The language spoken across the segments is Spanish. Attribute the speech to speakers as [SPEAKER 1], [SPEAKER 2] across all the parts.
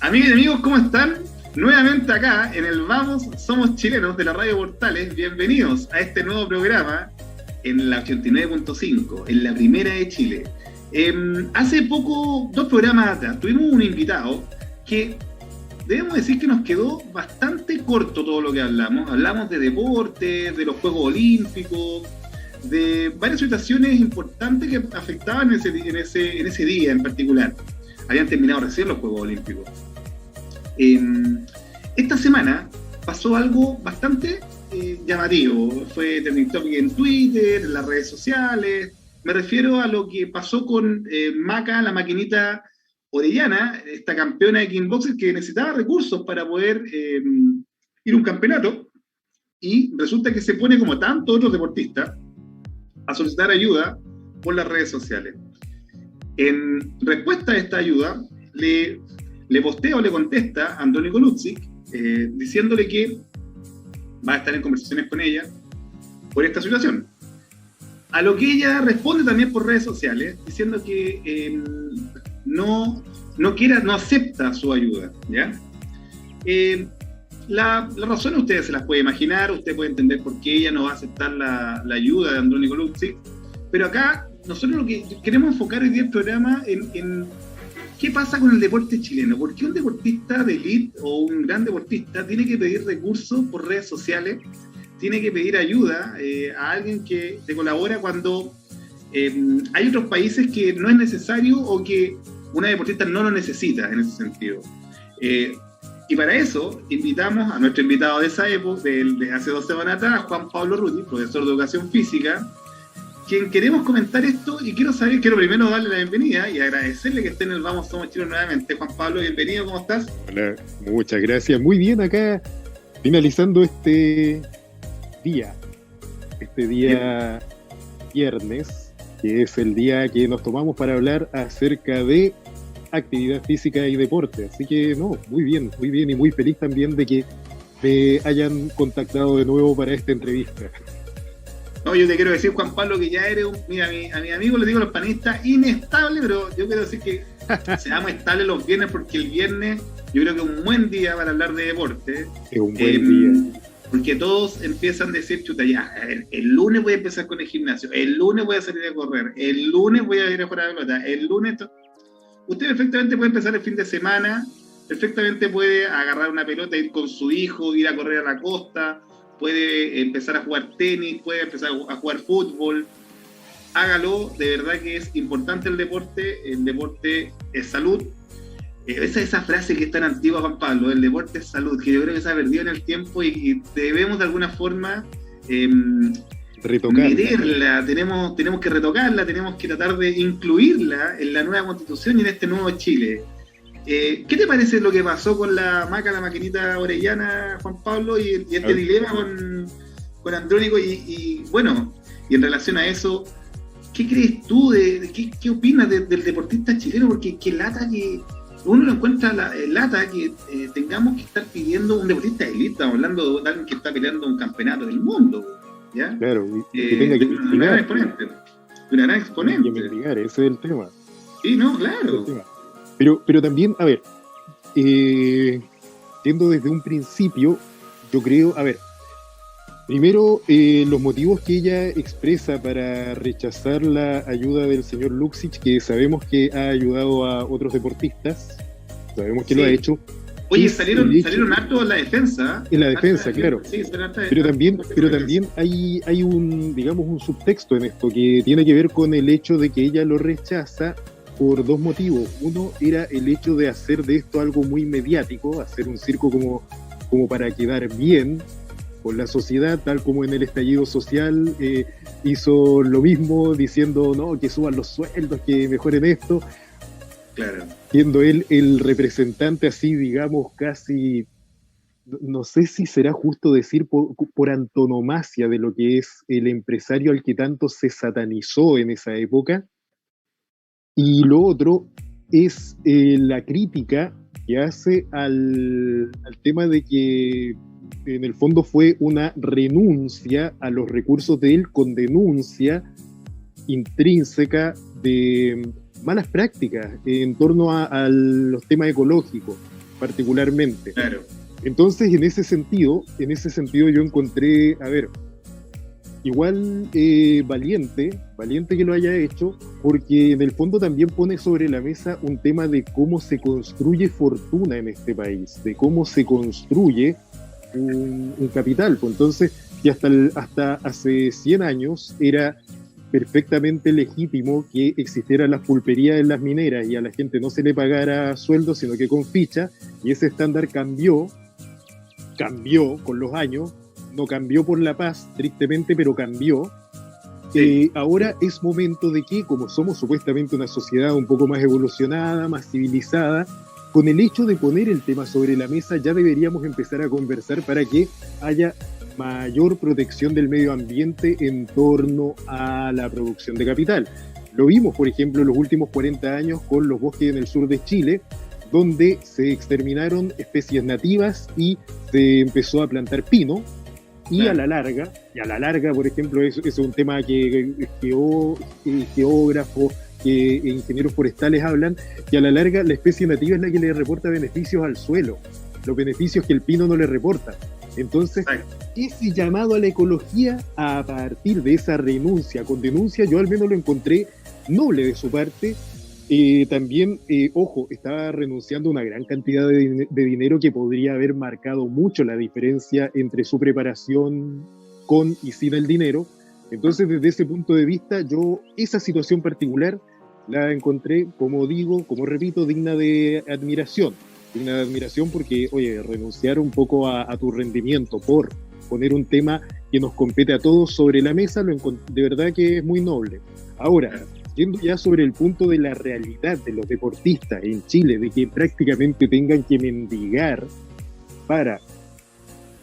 [SPEAKER 1] Amigas y amigos, ¿cómo están? Nuevamente acá en el Vamos Somos Chilenos de la Radio Portales. Bienvenidos a este nuevo programa en la 89.5, en la primera de Chile. Hace poco, 2 programas atrás, tuvimos un invitado que debemos decir que nos quedó bastante corto todo lo que hablamos. Hablamos de deportes, de los Juegos Olímpicos, de varias situaciones importantes que afectaban en ese día en particular. Habían terminado recién los Juegos Olímpicos. Esta semana pasó algo bastante llamativo. Fue trending topic en Twitter, en las redes sociales. Me refiero a lo que pasó con Maca, la maquinita Orellana, esta campeona de kickboxing que necesitaba recursos para poder ir a un campeonato, y resulta que se pone, como tantos otros deportistas, a solicitar ayuda por las redes sociales. En respuesta a esta ayuda, le postea o le contesta a Andrónico Luksic, diciéndole que va a estar en conversaciones con ella por esta situación. A lo que ella responde también por redes sociales, diciendo que no acepta su ayuda, ¿ya? Las razones ustedes se las pueden imaginar, usted puede entender por qué ella no va a aceptar la ayuda de Andrónico Luksic, pero acá nosotros lo que queremos enfocar hoy día el programa en ¿qué pasa con el deporte chileno? ¿Por qué un deportista de élite o un gran deportista tiene que pedir recursos por redes sociales, tiene que pedir ayuda a alguien que te colabora cuando hay otros países que no es necesario o que una deportista no lo necesita en ese sentido? Y para eso invitamos a nuestro invitado de esa época, de hace 2 semanas atrás, Juan Pablo Ruti, profesor de educación física, quien queremos comentar esto, y quiero primero darle la bienvenida y agradecerle que esté en el Vamos Somos Chilenos nuevamente. Juan Pablo, bienvenido, ¿cómo estás?
[SPEAKER 2] Hola, muchas gracias. Muy bien, acá finalizando este día viernes, que es el día que nos tomamos para hablar acerca de actividad física y deporte. Así que muy bien y muy feliz también de que me hayan contactado de nuevo para esta entrevista.
[SPEAKER 1] No, yo te quiero decir, Juan Pablo, que ya eres mira, a mi amigo le digo a los panelistas inestable, pero yo quiero decir que seamos estables los viernes, porque el viernes yo creo que es un buen día para hablar de deporte.
[SPEAKER 2] Es un buen día.
[SPEAKER 1] Porque todos empiezan a decir, chuta, ya, el lunes voy a empezar con el gimnasio, el lunes voy a salir a correr, el lunes voy a ir a jugar a la pelota, el lunes... Usted perfectamente puede empezar el fin de semana, perfectamente puede agarrar una pelota, ir con su hijo, ir a correr a la costa, puede empezar a jugar tenis, puede empezar a jugar fútbol. Hágalo, de verdad que es importante el deporte es salud. Esa frase que es tan antigua, Juan Pablo, el deporte es salud, que yo creo que se ha perdido en el tiempo y debemos de alguna forma meterla, tenemos que retocarla, tenemos que tratar de incluirla en la nueva Constitución y en este nuevo Chile. ¿Qué te parece lo que pasó con la maquinita Orellana, Juan Pablo, y este dilema con Andrónico? Y bueno, y en relación a eso, ¿qué crees tú? ¿Qué opinas del deportista chileno? Porque qué lata que uno lo encuentra lata que tengamos que estar pidiendo un deportista de élite. Estamos hablando de alguien que está peleando un campeonato del mundo, ¿ya?
[SPEAKER 2] Claro, y que tenga que
[SPEAKER 1] un gran exponente. Un gran exponente.
[SPEAKER 2] Y investigar, ese es el tema.
[SPEAKER 1] Sí, no, claro.
[SPEAKER 2] Pero también, a ver, yendo desde un principio, yo creo, primero, los motivos que ella expresa para rechazar la ayuda del señor Luksic, que sabemos que ha ayudado a otros deportistas, sabemos que lo ha hecho.
[SPEAKER 1] Oye, salieron harto en la defensa.
[SPEAKER 2] En la defensa, claro.
[SPEAKER 1] Sí,
[SPEAKER 2] pero también hay un subtexto en esto que tiene que ver con el hecho de que ella lo rechaza por 2 motivos. Uno era el hecho de hacer de esto algo muy mediático, hacer un circo como para quedar bien con la sociedad, tal como en el estallido social hizo lo mismo, diciendo que suban los sueldos, que mejoren esto.
[SPEAKER 1] Claro.
[SPEAKER 2] Siendo él el representante así, digamos, casi, no sé si será justo decir por antonomasia de lo que es el empresario al que tanto se satanizó en esa época. Y lo otro es la crítica que hace al tema de que en el fondo fue una renuncia a los recursos de él con denuncia intrínseca de malas prácticas en torno a los temas ecológicos. particularmente.
[SPEAKER 1] Claro.
[SPEAKER 2] Entonces, en ese sentido yo encontré, a ver, igual valiente que lo haya hecho, porque en el fondo también pone sobre la mesa un tema de cómo se construye fortuna en este país, de cómo se construye un capital. Pues entonces, y hasta hace 100 años era perfectamente legítimo que existieran las pulperías en las mineras y a la gente no se le pagara sueldo, sino que con ficha, y ese estándar cambió con los años, no cambió por la paz, tristemente, pero cambió. Sí. Ahora es momento de que, como somos supuestamente una sociedad un poco más evolucionada, más civilizada, con el hecho de poner el tema sobre la mesa ya deberíamos empezar a conversar para que haya mayor protección del medio ambiente en torno a la producción de capital. Lo vimos, por ejemplo, en los últimos 40 años con los bosques en el sur de Chile, donde se exterminaron especies nativas y se empezó a plantar pino, y a la larga, por ejemplo, eso es un tema que geógrafos, que ingenieros forestales hablan, que a la larga la especie nativa es la que le reporta beneficios al suelo, los beneficios que el pino no le reporta. Entonces, ese llamado a la ecología, a partir de esa renuncia con denuncia, yo al menos lo encontré noble de su parte. También, ojo, estaba renunciando a una gran cantidad de dinero que podría haber marcado mucho la diferencia entre su preparación con y sin el dinero. Entonces, desde ese punto de vista, yo esa situación particular la encontré, como repito, digna de admiración. Digna de admiración porque, oye, renunciar un poco a tu rendimiento por poner un tema que nos compete a todos sobre la mesa, de verdad que es muy noble. Ahora, yendo ya sobre el punto de la realidad de los deportistas en Chile, de que prácticamente tengan que mendigar para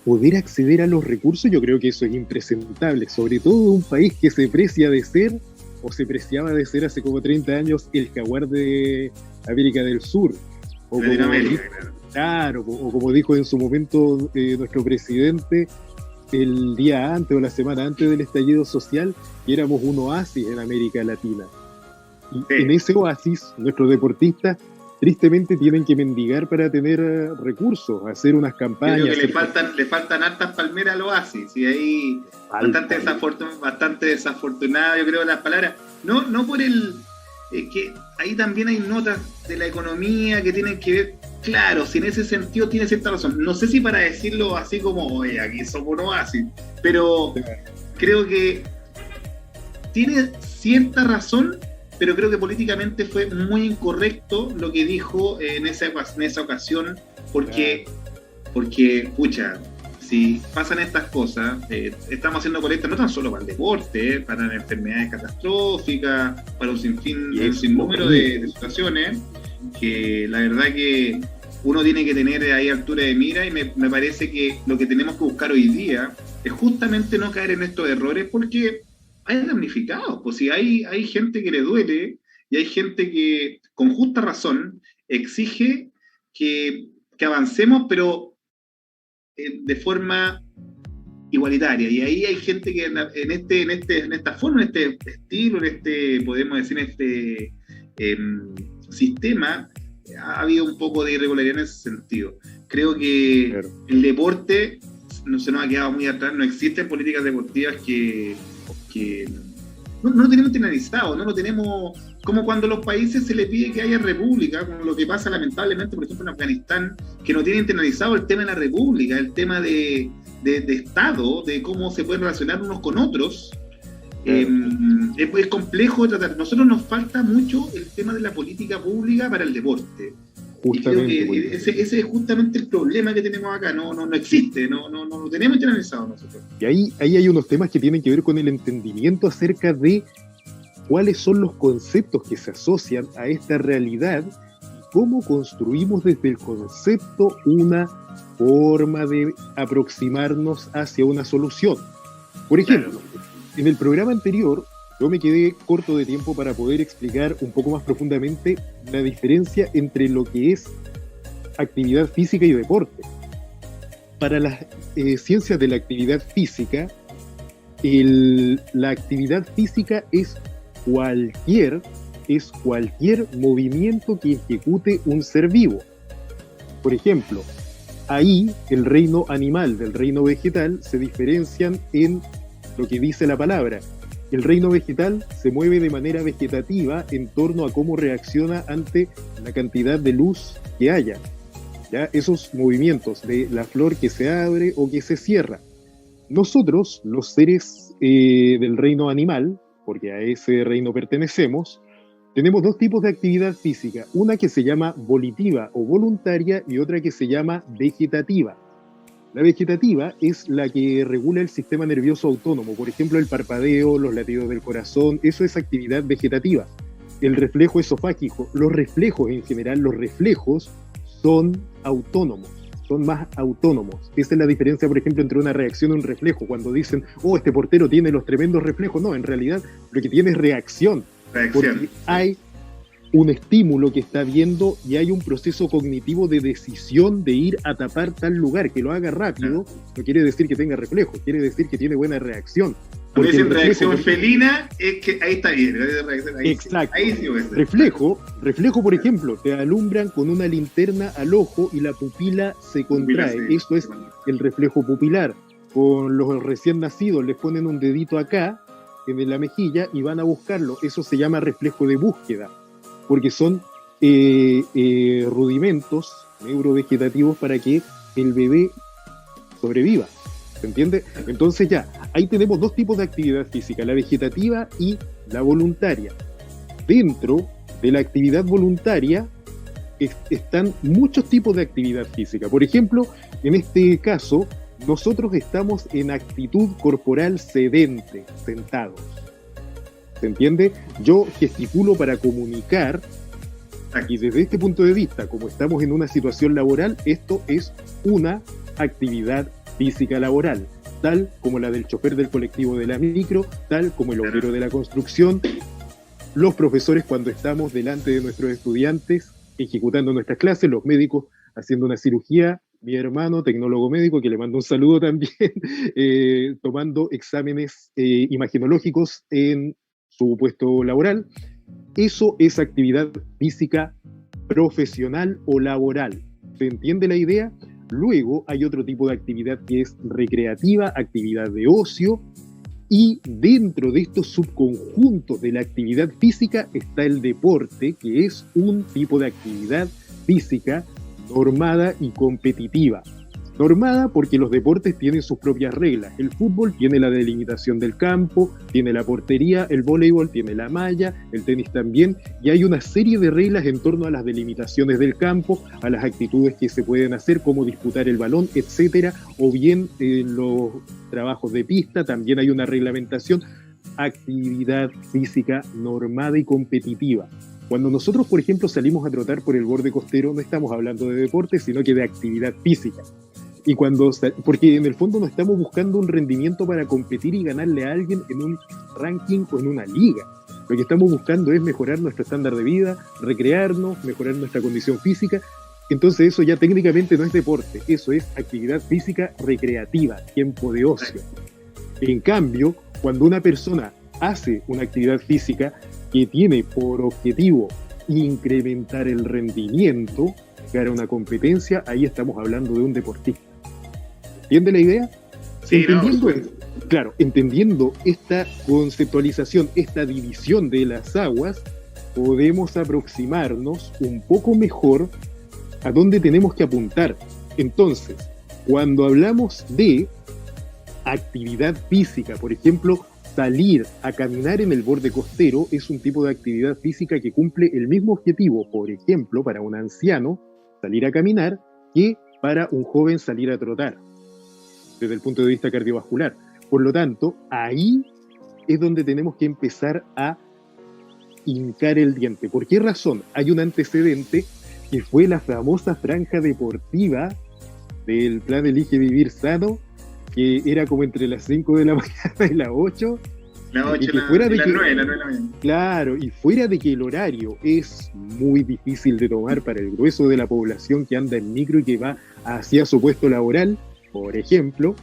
[SPEAKER 2] poder acceder a los recursos, yo creo que eso es impresentable, sobre todo en un país que se precia de ser, o se preciaba de ser hace como 30 años, el jaguar de América del Sur. O como dijo en su momento nuestro presidente, el día antes o la semana antes del estallido social, que éramos un oasis en América Latina. Y en ese oasis, nuestros deportistas tristemente tienen que mendigar para tener recursos, hacer unas campañas.
[SPEAKER 1] Yo creo que le faltan hartas palmeras al oasis, y ahí bastante desafortunada, yo creo, las palabras. No por el... que ahí también hay notas de la economía que tienen que ver, claro, si en ese sentido tiene cierta razón. No sé si para decirlo así como, oye, aquí somos un oasis, pero creo que tiene cierta razón, pero creo que políticamente fue muy incorrecto lo que dijo en esa ocasión, porque, pucha, si pasan estas cosas, estamos haciendo colectas no tan solo para el deporte, para las enfermedades catastróficas, para un sinnúmero de situaciones, que la verdad que uno tiene que tener ahí altura de mira, y me parece que lo que tenemos que buscar hoy día es justamente no caer en estos errores, porque hay damnificados, pues si hay gente que le duele, y hay gente que con justa razón exige que avancemos, pero de forma igualitaria, y ahí hay gente que en esta forma, en este estilo, podemos decir, en este sistema, ha habido un poco de irregularidad en ese sentido. Creo que el deporte no se nos ha quedado muy atrás, no existen políticas deportivas que no lo tenemos internalizado, no lo tenemos, como cuando a los países se les pide que haya república, como lo que pasa lamentablemente, por ejemplo, en Afganistán, que no tiene internalizado el tema de la república, el tema de Estado, de cómo se pueden relacionar unos con otros. Es complejo de tratar. Nosotros nos falta mucho el tema de la política pública para el deporte. Justamente, y creo que ese es justamente el problema que tenemos acá. No existe, no lo tenemos internalizado nosotros.
[SPEAKER 2] Y ahí hay unos temas que tienen que ver con el entendimiento acerca de cuáles son los conceptos que se asocian a esta realidad y cómo construimos desde el concepto una forma de aproximarnos hacia una solución. Por ejemplo, en el programa anterior yo me quedé corto de tiempo para poder explicar un poco más profundamente la diferencia entre lo que es actividad física y deporte. Para las ciencias de la actividad física, la actividad física es cualquier movimiento que ejecute un ser vivo. Por ejemplo, ahí el reino animal del reino vegetal se diferencian en lo que dice la palabra. El reino vegetal se mueve de manera vegetativa en torno a cómo reacciona ante la cantidad de luz que haya. ¿Ya? Esos movimientos de la flor que se abre o que se cierra. Nosotros, los seres del reino animal, porque a ese reino pertenecemos, tenemos dos tipos de actividad física, una que se llama volitiva o voluntaria y otra que se llama vegetativa. La vegetativa es la que regula el sistema nervioso autónomo, por ejemplo el parpadeo, los latidos del corazón, eso es actividad vegetativa. El reflejo esofágico, los reflejos en general, los reflejos son autónomos, son más autónomos. Esa es la diferencia, por ejemplo, entre una reacción y un reflejo. Cuando dicen, oh, este portero tiene los tremendos reflejos, no, en realidad lo que tiene es reacción. Porque hay un estímulo que está viendo y hay un proceso cognitivo de decisión de ir a tapar tal lugar. Que lo haga rápido no quiere decir que tenga reflejo, quiere decir que tiene buena reacción.
[SPEAKER 1] Porque dicen reacción felina, es que ahí está bien. Ahí
[SPEAKER 2] exacto.
[SPEAKER 1] Ahí sí
[SPEAKER 2] reflejo, por ejemplo, te alumbran con una linterna al ojo y la pupila se contrae. Eso es el reflejo pupilar. Con los recién nacidos les ponen un dedito acá, en la mejilla, y van a buscarlo. Eso se llama reflejo de búsqueda, porque son rudimentos neurovegetativos para que el bebé sobreviva. ¿Se entiende? Entonces ya, ahí tenemos dos tipos de actividad física, la vegetativa y la voluntaria. Dentro de la actividad voluntaria están muchos tipos de actividad física. Por ejemplo, en este caso, nosotros estamos en actitud corporal sedente, sentados. ¿Se entiende? Yo gesticulo para comunicar, y desde este punto de vista, como estamos en una situación laboral, esto es una actividad física laboral, tal como la del chofer del colectivo de la micro, tal como el obrero de la construcción, los profesores cuando estamos delante de nuestros estudiantes ejecutando nuestras clases, los médicos haciendo una cirugía, mi hermano, tecnólogo médico, que le mando un saludo también, tomando exámenes imaginológicos en su puesto laboral. Eso es actividad física profesional o laboral. ¿Se entiende la idea? Luego hay otro tipo de actividad que es recreativa, actividad de ocio, y dentro de estos subconjuntos de la actividad física está el deporte, que es un tipo de actividad física normada y competitiva. Normada porque los deportes tienen sus propias reglas. El fútbol tiene la delimitación del campo, tiene la portería, el voleibol tiene la malla, el tenis también, y hay una serie de reglas en torno a las delimitaciones del campo, a las actitudes que se pueden hacer, cómo disputar el balón, etcétera, o bien los trabajos de pista, también hay una reglamentación. Actividad física normada y competitiva. Cuando nosotros, por ejemplo, salimos a trotar por el borde costero, no estamos hablando de deporte, sino que de actividad física. Y porque en el fondo no estamos buscando un rendimiento para competir y ganarle a alguien en un ranking o en una liga. Lo que estamos buscando es mejorar nuestro estándar de vida, recrearnos, mejorar nuestra condición física. Entonces eso ya técnicamente no es deporte, eso es actividad física recreativa, tiempo de ocio. En cambio, cuando una persona hace una actividad física que tiene por objetivo incrementar el rendimiento, llegar a una competencia, ahí estamos hablando de un deportista. ¿Entiende la idea?
[SPEAKER 1] Sí,
[SPEAKER 2] entendiendo esta conceptualización, esta división de las aguas, podemos aproximarnos un poco mejor a dónde tenemos que apuntar. Entonces, cuando hablamos de actividad física, por ejemplo, salir a caminar en el borde costero es un tipo de actividad física que cumple el mismo objetivo, por ejemplo, para un anciano salir a caminar que para un joven salir a trotar, desde el punto de vista cardiovascular. Por lo tanto, ahí es donde tenemos que empezar a hincar el diente. ¿Por qué razón? Hay un antecedente que fue la famosa franja deportiva del plan Elige Vivir Sano, que era como entre las 5 de la mañana y las 8.
[SPEAKER 1] La 8 y las 9 la mañana.
[SPEAKER 2] Claro, y fuera de que el horario es muy difícil de tomar para el grueso de la población que anda en micro y que va hacia su puesto laboral, por ejemplo,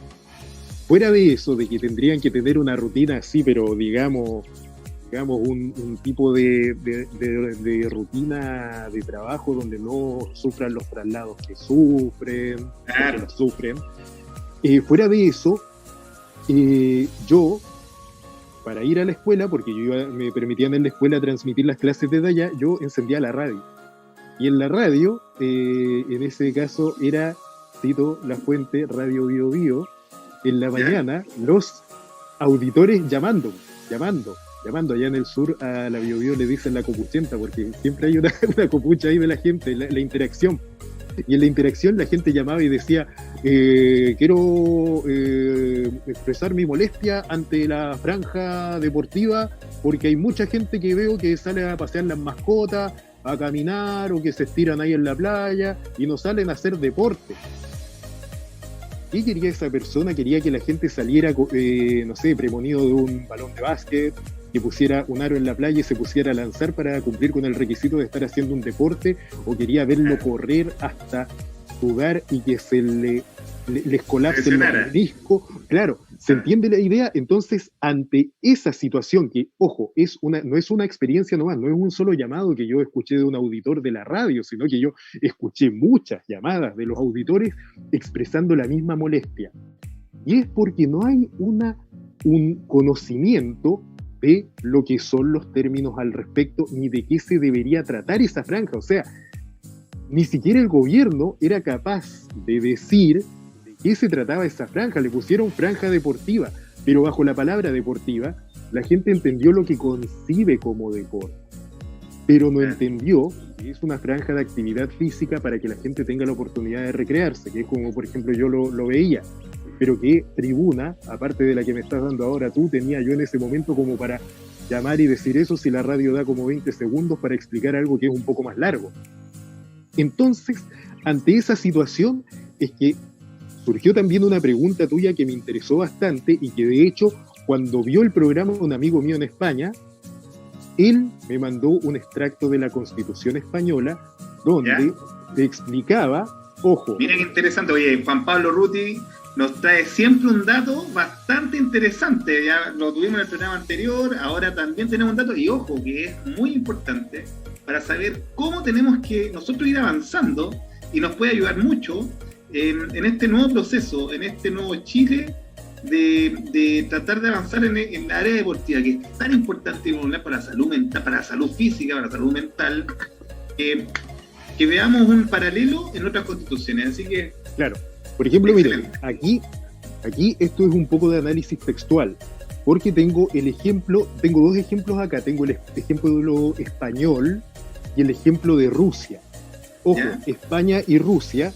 [SPEAKER 2] fuera de eso, de que tendrían que tener una rutina así, pero digamos, digamos, un tipo de rutina de trabajo donde no sufran los traslados que sufren,
[SPEAKER 1] Claro.
[SPEAKER 2] que los sufren. Fuera de eso, yo, para ir a la escuela, porque me permitían en la escuela transmitir las clases desde allá, yo encendía la radio. Y en la radio, en ese caso era, cito la fuente, Radio Bio Bio, en la mañana, los auditores llamando. Allá en el sur a la Bio Bio le dicen la copuchenta, porque siempre hay una copucha ahí de la gente, la interacción. Y en la interacción la gente llamaba y decía, quiero expresar mi molestia ante la franja deportiva, porque hay mucha gente que veo que sale a pasear las mascotas, a caminar, o que se estiran ahí en la playa, y no salen a hacer deporte. ¿Qué quería esa persona? Quería que la gente saliera, no sé, premonido de un balón de básquet, que pusiera un aro en la playa y se pusiera a lanzar para cumplir con el requisito de estar haciendo un deporte, o quería verlo correr hasta sudar y que les colapse el menisco. Claro, ¿se entiende la idea? Entonces, ante esa situación que, ojo, no es una experiencia nomás, no es un solo llamado que yo escuché de un auditor de la radio, sino que yo escuché muchas llamadas de los auditores expresando la misma molestia. Y es porque no hay un conocimiento de lo que son los términos al respecto, ni de qué se debería tratar esa franja. O sea, ni siquiera el gobierno era capaz de decir de qué se trataba esa franja. Le pusieron franja deportiva, pero bajo la palabra deportiva, la gente entendió lo que concibe como deporte, pero no entendió que es una franja de actividad física para que la gente tenga la oportunidad de recrearse, que es como, por ejemplo, yo lo veía. Pero qué tribuna, aparte de la que me estás dando ahora tú, tenía yo en ese momento como para llamar y decir eso, si la radio da como 20 segundos para explicar algo que es un poco más largo. Entonces, ante esa situación, es que surgió también una pregunta tuya que me interesó bastante, y que de hecho, cuando vio el programa un amigo mío en España, él me mandó un extracto de la Constitución española, donde te explicaba, ojo.
[SPEAKER 1] Mira qué interesante, oye, Juan Pablo Ruti nos trae siempre un dato bastante interesante. Ya lo tuvimos en el programa anterior, ahora también tenemos un dato, y ojo, que es muy importante para saber cómo tenemos que nosotros ir avanzando, y nos puede ayudar mucho en este nuevo proceso, en este nuevo Chile, de tratar de avanzar en la área deportiva, que es tan importante para la salud mental, para la salud física, para la salud mental, que veamos un paralelo en otras constituciones. Así que...
[SPEAKER 2] Claro. Por ejemplo, miren, aquí esto es un poco de análisis textual, porque tengo dos ejemplos acá. Tengo el ejemplo español y el ejemplo de Rusia. Ojo, España y Rusia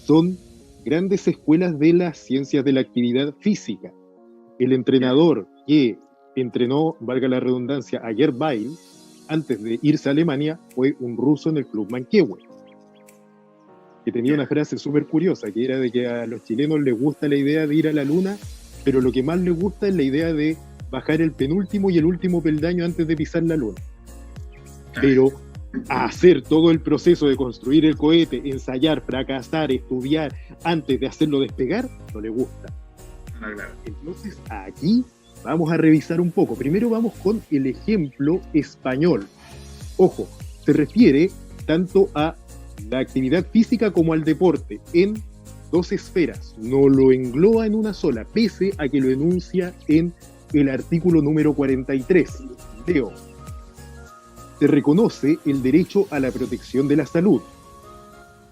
[SPEAKER 2] son grandes escuelas de las ciencias de la actividad física. El entrenador que entrenó, valga la redundancia, a Gerd Weil, antes de irse a Alemania, fue un ruso en el Club Manquehue, que tenía una frase súper curiosa, que era de que a los chilenos les gusta la idea de ir a la luna, pero lo que más les gusta es la idea de bajar el penúltimo y el último peldaño antes de pisar la luna. Pero hacer todo el proceso de construir el cohete, ensayar, fracasar, estudiar, antes de hacerlo despegar, no le gusta. Entonces, aquí vamos a revisar un poco. Primero vamos con el ejemplo español. Ojo, se refiere tanto a la actividad física como al deporte, en dos esferas, no lo engloba en una sola, pese a que lo enuncia en el artículo número 43. Leo: se reconoce el derecho a la protección de la salud.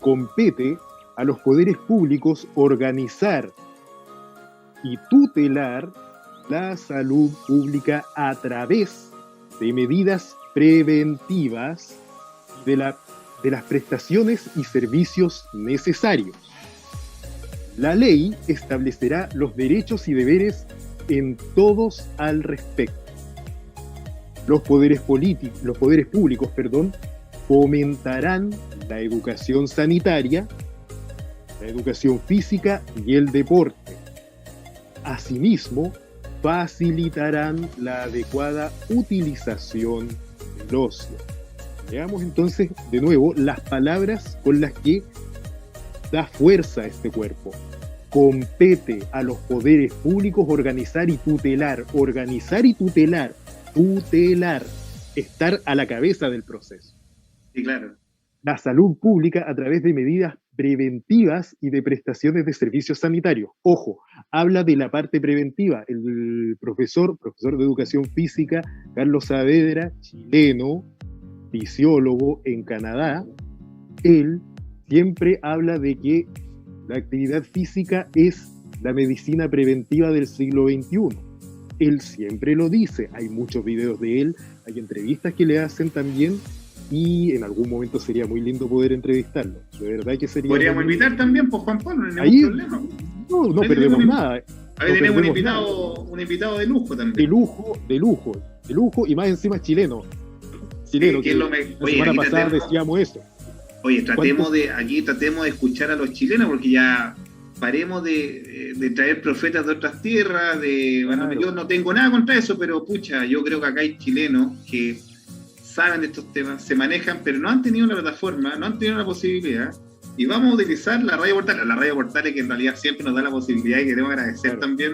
[SPEAKER 2] Compete a los poderes públicos organizar y tutelar la salud pública a través de medidas preventivas de las prestaciones y servicios necesarios. La ley establecerá los derechos y deberes en todos al respecto. Los poderes públicos, fomentarán la educación sanitaria, la educación física y el deporte. Asimismo, facilitarán la adecuada utilización del ocio. Veamos entonces de nuevo las palabras con las que da fuerza a este cuerpo. Compete a los poderes públicos organizar y tutelar tutelar, estar a la cabeza del proceso.
[SPEAKER 1] Sí, claro.
[SPEAKER 2] La salud pública a través de medidas preventivas y de prestaciones de servicios sanitarios. Ojo, habla de la parte preventiva. El profesor de educación física, Carlos Saavedra, chileno, fisiólogo en Canadá, él siempre habla de que la actividad física es la medicina preventiva del siglo XXI. Él siempre lo dice, hay muchos videos de él, hay entrevistas que le hacen también, y en algún momento sería muy lindo poder entrevistarlo. De verdad que sería...
[SPEAKER 1] Podríamos invitar también, pues, Juan Pablo, no hay
[SPEAKER 2] ningún
[SPEAKER 1] problema.
[SPEAKER 2] No perdemos nada.
[SPEAKER 1] Ahí tenemos un invitado de lujo también.
[SPEAKER 2] De lujo, y más encima chileno. Chileno,
[SPEAKER 1] que
[SPEAKER 2] la semana pasada decíamos eso.
[SPEAKER 1] Oye, tratemos de escuchar a los chilenos, porque ya paremos de traer profetas de otras tierras, bueno, yo no tengo nada contra eso, pero pucha, yo creo que acá hay chilenos que saben de estos temas, se manejan, pero no han tenido una plataforma, no han tenido una posibilidad, y vamos a utilizar la Radio Portales, que en realidad siempre nos da la posibilidad, y queremos agradecer también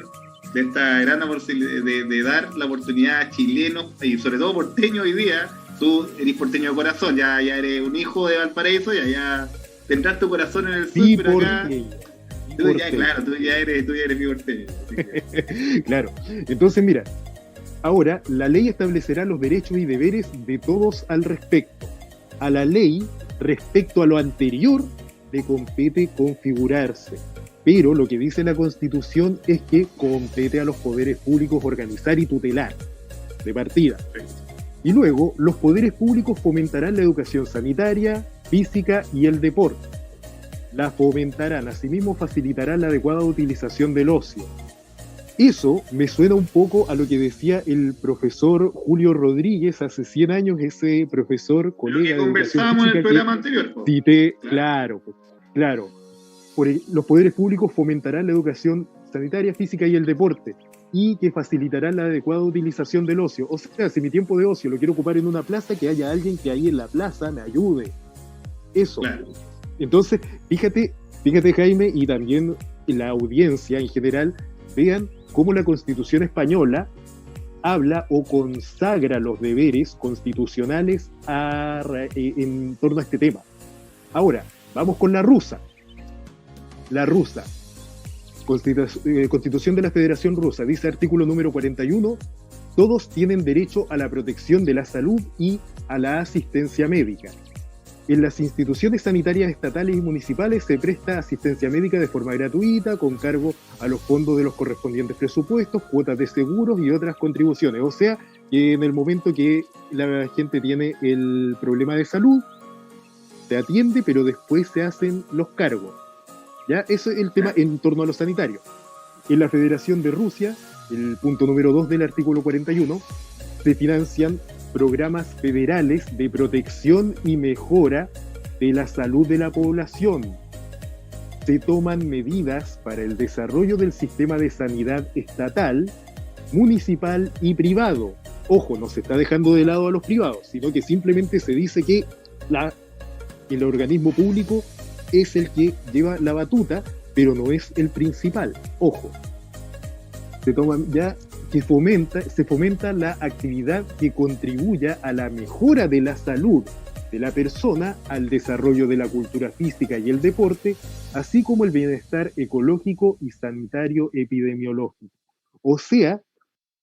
[SPEAKER 1] de esta gran posibilidad de dar la oportunidad a chilenos, y sobre todo porteños hoy día. Tú eres porteño de corazón, ya eres un hijo de Valparaíso, ya tendrás tu corazón en el sur,
[SPEAKER 2] sí,
[SPEAKER 1] pero acá... Tú ya eres mi porteño.
[SPEAKER 2] Claro, entonces mira, ahora la ley establecerá los derechos y deberes de todos al respecto. A la ley, respecto a lo anterior, le compete configurarse. Pero lo que dice la Constitución es que compete a los poderes públicos organizar y tutelar, de partida. Y luego, los poderes públicos fomentarán la educación sanitaria, física y el deporte. La fomentarán, asimismo facilitarán la adecuada utilización del ocio. Eso me suena un poco a lo que decía el profesor Julio Rodríguez hace 100 años, ese profesor, colega de educación física. Lo que conversábamos en el programa anterior. Cité, claro. Los poderes públicos fomentarán la educación sanitaria, física y el deporte, y que facilitarán la adecuada utilización del ocio. O sea, si mi tiempo de ocio lo quiero ocupar en una plaza, que haya alguien que ahí en la plaza me ayude. Eso. Claro. Entonces, fíjate Jaime, y también la audiencia en general, vean cómo la Constitución española habla o consagra los deberes constitucionales en torno a este tema. Ahora, vamos con la rusa. La rusa. Constitución de la Federación Rusa, dice artículo número 41, todos tienen derecho a la protección de la salud y a la asistencia médica. En las instituciones sanitarias estatales y municipales se presta asistencia médica de forma gratuita, con cargo a los fondos de los correspondientes presupuestos, cuotas de seguros y otras contribuciones. O sea, que en el momento que la gente tiene el problema de salud, se atiende, pero después se hacen los cargos. ¿Ya? Eso es el tema en torno a lo sanitario. En la Federación de Rusia, el punto número 2 del artículo 41, se financian programas federales de protección y mejora de la salud de la población. Se toman medidas para el desarrollo del sistema de sanidad estatal, municipal y privado. Ojo, no se está dejando de lado a los privados, sino que simplemente se dice que el organismo público es el que lleva la batuta, pero no es el principal. Ojo, se fomenta la actividad que contribuya a la mejora de la salud de la persona, al desarrollo de la cultura física y el deporte, así como el bienestar ecológico y sanitario epidemiológico. O sea,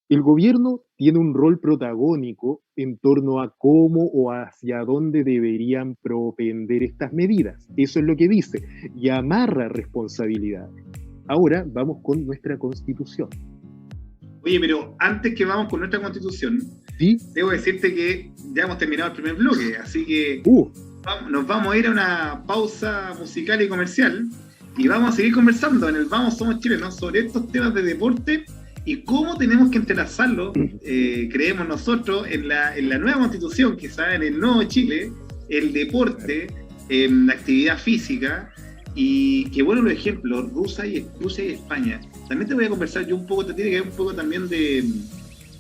[SPEAKER 2] el gobierno tiene un rol protagónico en torno a cómo o hacia dónde deberían propender estas medidas. Eso es lo que dice, y amarra responsabilidades. Ahora vamos con nuestra Constitución.
[SPEAKER 1] Oye, pero antes que vamos con nuestra Constitución,
[SPEAKER 2] ¿sí?
[SPEAKER 1] Debo decirte que ya hemos terminado el primer bloque, así que nos vamos a ir a una pausa musical y comercial, y vamos a seguir conversando en el Vamos Somos Chilenos sobre estos temas de deporte y cómo tenemos que entrelazarlo, creemos nosotros, en la nueva Constitución que sale en el nuevo Chile, el deporte, la actividad física, y qué bueno los ejemplos, Rusia y España. También te voy a conversar yo un poco, te tiene que ver un poco también de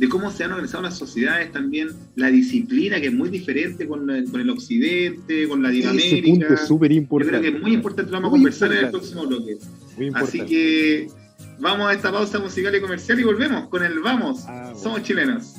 [SPEAKER 1] cómo se han organizado las sociedades, también la disciplina, que es muy diferente con el occidente, con Latinoamérica.
[SPEAKER 2] Ese punto es súper importante.
[SPEAKER 1] Yo creo que es muy importante, lo vamos a conversar en el próximo bloque. Así que vamos a esta pausa musical y comercial y volvemos con el Vamos, Somos Chilenos.